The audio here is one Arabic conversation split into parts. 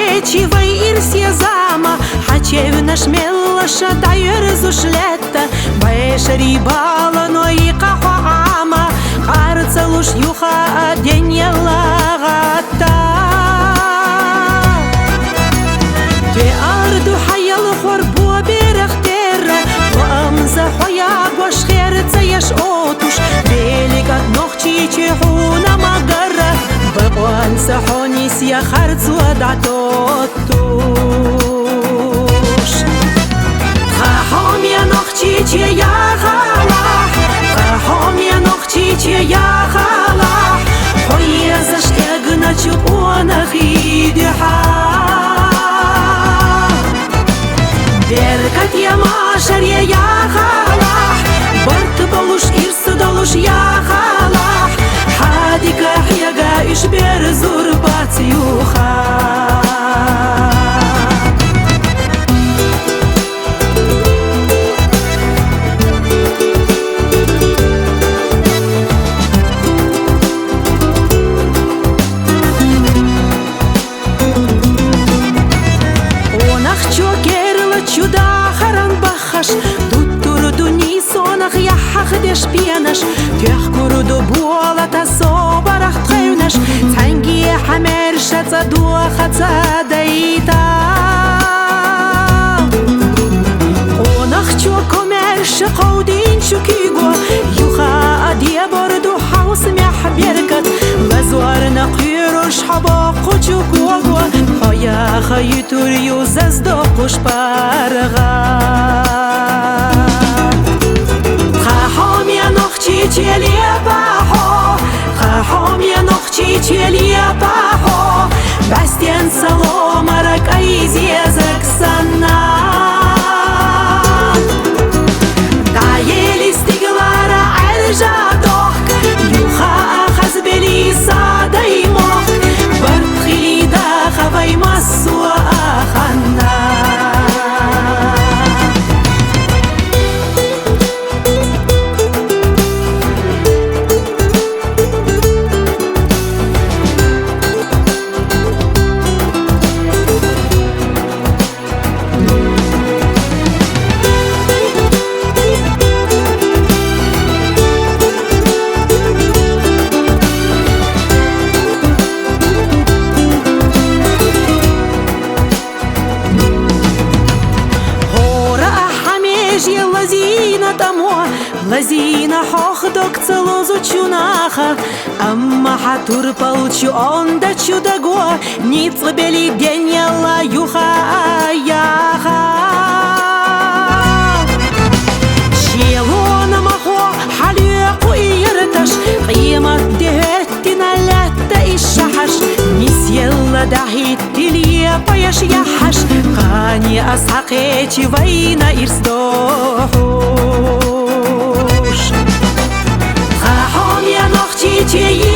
сакечивой ирсе зама, хачевна шмелла шатайр зушлетта, баэша рибала, но и кахама, харца луш юха деньяла гата. Тве арду хаял хорбу берахтера, вамза хоя гош херца яш отуш, великат нохчи чехуна магара, بقوان سحوني سيا خرز ودعتوتوش خاحوم يا نختي يا خلاح خاحوم يا نختي يا خلاح خويا زشتاقنا تشوفونا خيدي حال بركت يا معشر يا خلاح برت بلوش إرس دلوش يا خلاح حادك حيقا إشبير زربات يوخا ونخشو كيرل تشودا خران بخش دوتور دوني سونخ يحخ ديش بيانش تيحكور دو بولا تصوبرخ تخيونش تنجي حمير شتا دوخة دايتا ونخشو كوميرش قودين شكيغو يوخا أديا بردو حوس محبيركت وزوار نقيروش حباقو چوكوغو خايا خايتور يوزز دو قوش برغات خاحوم يا نختي تيليا باحو خاحوم يا نختي تيليا باحو باستين سلومرك ايزيزك سنة دايلي استيغلارا عرجا دوخك يوخا اخز بلي صادي موخك برتخلي داخا في مسوا اخنا لذين حوخدك целозу чунаха, амма хатур получу он да чудагуа, ниц бели деньяла юха яха. Щелона махо халеку ирташ, قيمة دهتنا لتا الشحش, نسيلا دهيت تليا بايش يحش, قاني أسحقيتي وينا إرسدوحوش. خاحوم يا نختي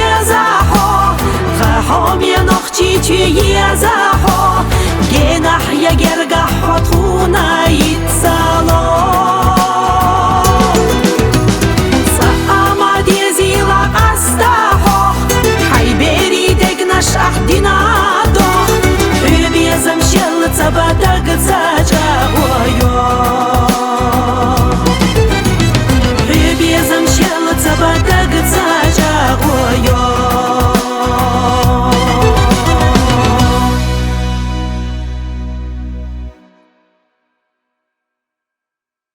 يا زاحو, خاحوم يا نختي يا زاحو, جناح يا جرجح حطونا يتصالو. صقامة دي زيلا أستاحو, حيبري دقناش أحدنا دوخ, حبي زمشل تبادق زاجا ويو.